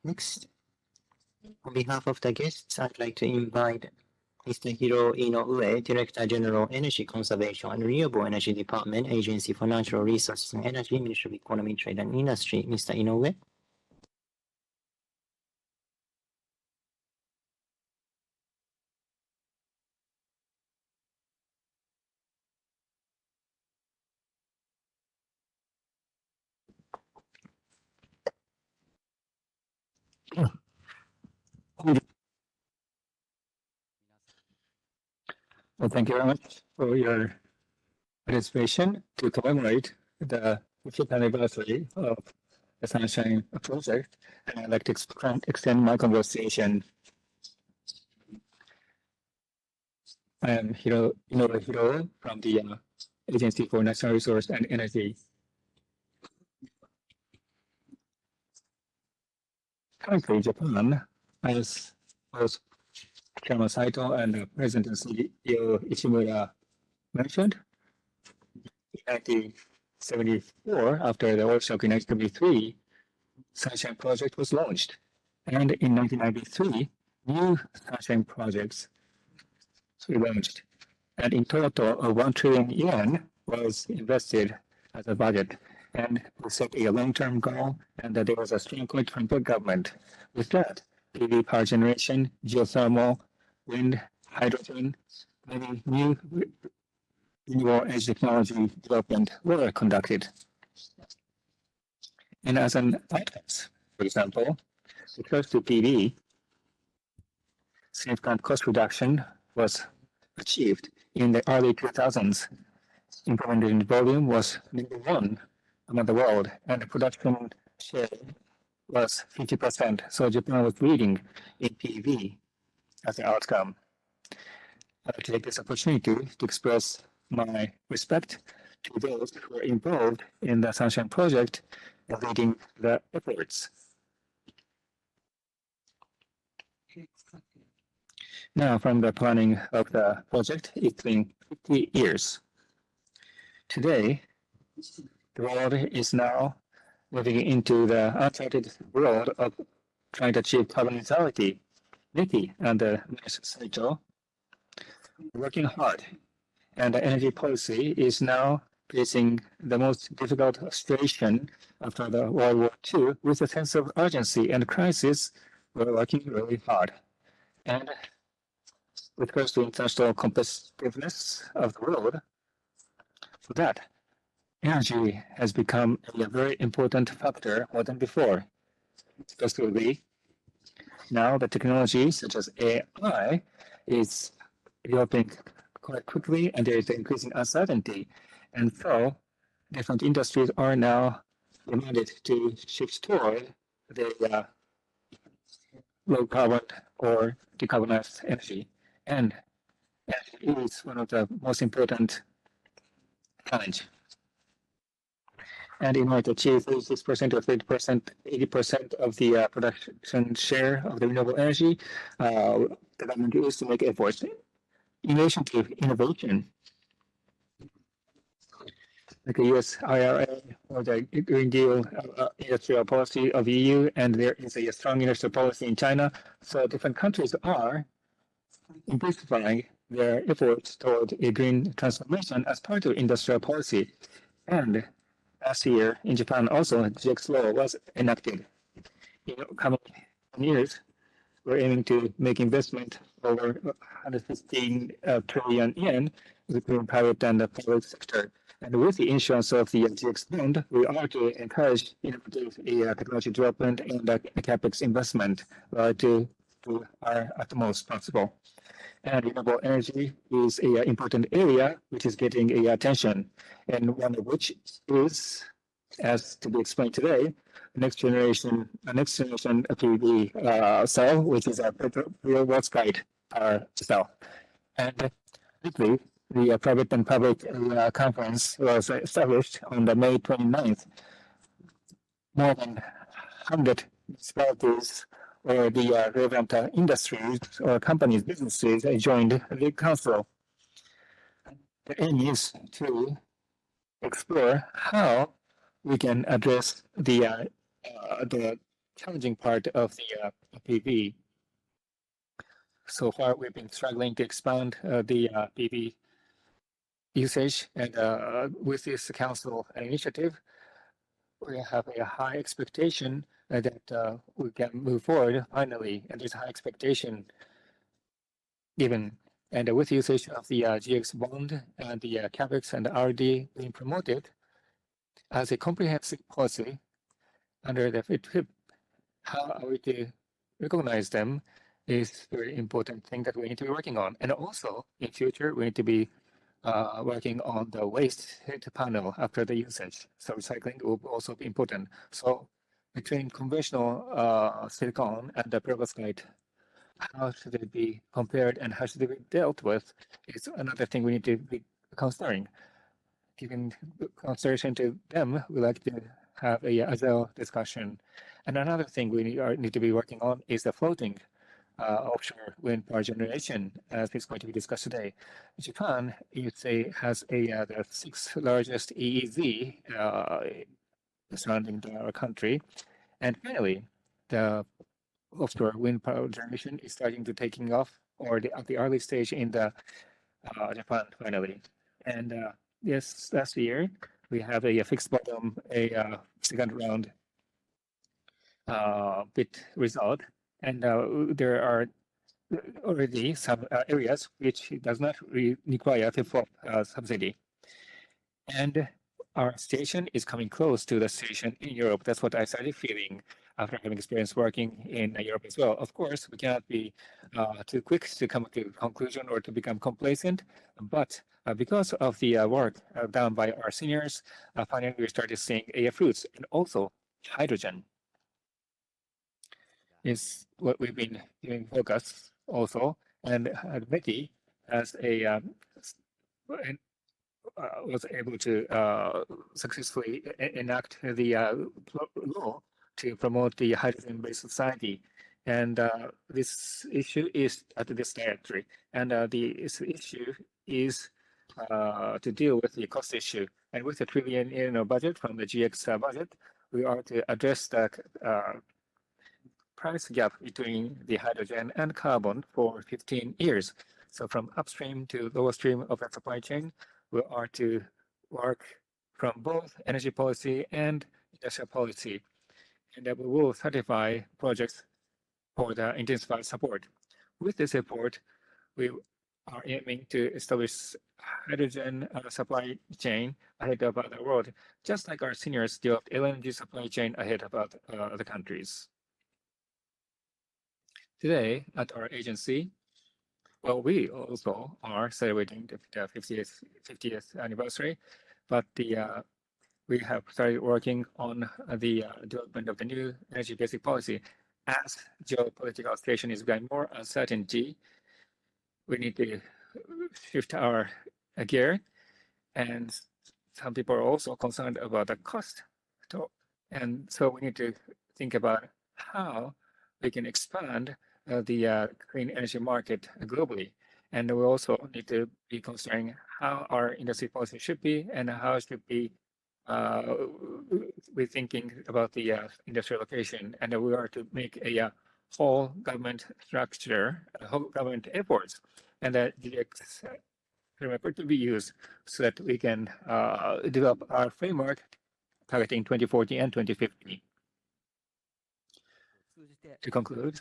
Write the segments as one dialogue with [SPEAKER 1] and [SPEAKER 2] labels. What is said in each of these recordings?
[SPEAKER 1] Next, on behalf of the guests, I'd like to invite Mr. Hiroo INOUE, Director General, Energy Conservation and Renewable Energy Department, Agency for Natural Resources and Energy, Ministry of Economy, Trade and Industry. Mr. INOUE.
[SPEAKER 2] Well, thank you very much for your participation to commemorate the 50th anniversary of the Sunshine Project. And I'd like to extend my conversation. I am INOUE Hiroo from the Agency for Natural Resource and Energy. Currently, Japan, as Chairman Saito and President and CEO Ishimura mentioned, in 1974, after the oil shock in 1973, Sunshine Project was launched. And in 1993, new Sunshine projects were launched. And in total, 1 trillion yen was invested as a budget. And we set a long-term goal, and there was a strong commitment from the government. With that, PV power generation, geothermal, wind, hydrogen, many new renewable energy technology development were conducted. And as an outcome, for example, the close to PV, significant cost reduction was achieved in the early 2000s. Improvement in volume was #1 among the world, and the production share was 50%. So Japan was leading in PV as an outcome. I'd like to take this opportunity to express my respect to those who are involved in the Sunshine Project and leading the efforts. Now, from the planning of the project, it's been 50 years. Today, the world is now moving into the uncharted world of trying to achieve carbon neutrality. Nikki and the Minister Saito are working hard, and the energy policy is now facing the most difficult situation after the World War II with a sense of urgency and crisis. We're working really hard. And with regards to international competitiveness of the world, for that, energy has become a very important factor more than before. Especially now, the technology such as AI is developing quite quickly, and there is increasing uncertainty. And so, different industries are now demanded to shift toward the low carbon or decarbonized energy. And it is one of the most important challenges. And in order to achieve 36% or 30%, 80% of the production share of the renewable energy, the government is to make efforts. In relation to innovation, like the US IRA or the Green Deal industrial policy of EU, and there is a strong industrial policy in China. So different countries are intensifying their efforts toward a green transformation as part of industrial policy. And last year in Japan also, GX law was enacted. In the coming years, we're aiming to make investment over 115 trillion yen between private and the public sector. And with the issuance of the GX bond, we are to encourage innovative technology development and capex investment to do our utmost possible. And renewable energy is an important area which is getting attention, and one of which is, as to be explained today, next generation PV cell, which is a perovskite cell. And lately, the private and public conference was established on the May 29th. More than 100 municipalities or the relevant industries or companies, businesses joined the council. The aim is to explore how we can address the challenging part of the PV. So far, we've been struggling to expand the PV usage, and with this council initiative, we have a high expectation that we can move forward finally, and there's a high expectation given. And with usage of the GX bond and the CAPEX and RD being promoted as a comprehensive policy under the FIT, how are we to recognize them is a very important thing that we need to be working on. And also, in future, we need to be working on the waste heat panel after the usage. So recycling will also be important. So between conventional silicon and the perovskite, how should it be compared and how should it be dealt with is another thing we need to be considering. Giving consideration to them, we like to have a agile discussion. And another thing we need to be working on is the floating offshore wind power generation, as is going to be discussed today. Japan, has the sixth largest EEZ surrounding our country. And finally, the offshore wind power generation is starting to taking off, or at the early stage in the Japan finally. And yes, last year we have a fixed bottom, a second round bid result, and there are already some areas which does not require FIFO subsidy. And our station is coming close to the station in Europe. That's what I started feeling after having experience working in Europe as well. Of course, we cannot be too quick to come to a conclusion or to become complacent, but because of the work done by our seniors, finally we started seeing fruits. And also hydrogen is what we've been giving focus also. And Betty as a was able to successfully enact the law to promote the hydrogen-based society. And this issue is at this directory. And this issue is to deal with the cost issue. And with the trillion budget from the GX budget, we are to address the price gap between the hydrogen and carbon for 15 years. So from upstream to lower stream of the supply chain, we are to work from both energy policy and industrial policy. And we will certify projects for the intensified support. With this support, we are aiming to establish hydrogen supply chain ahead of the world, just like our seniors developed LNG supply chain ahead of other countries. Today, at our agency, well, we also are celebrating the 50th anniversary, but we have started working on the development of the new energy basic policy. As geopolitical situation is becoming more uncertainty, we need to shift our gear, and some people are also concerned about the cost. And so we need to think about how we can expand the clean energy market globally. And we also need to be considering how our industry policy should be and how it should be we're thinking about the industrial location, and we are to make a whole government structure, whole government efforts, and that the framework to be used so that we can develop our framework targeting 2040 and 2050. To conclude,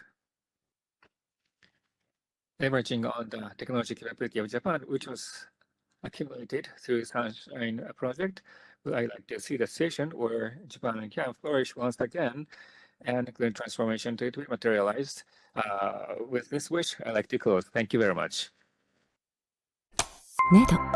[SPEAKER 2] leveraging on the technology capability of Japan, which was accumulated through Sunshine project, I like to see the station where Japan can flourish once again and green transformation to be materialized. With this wish, I like to close. Thank you very much.
[SPEAKER 3] NEDO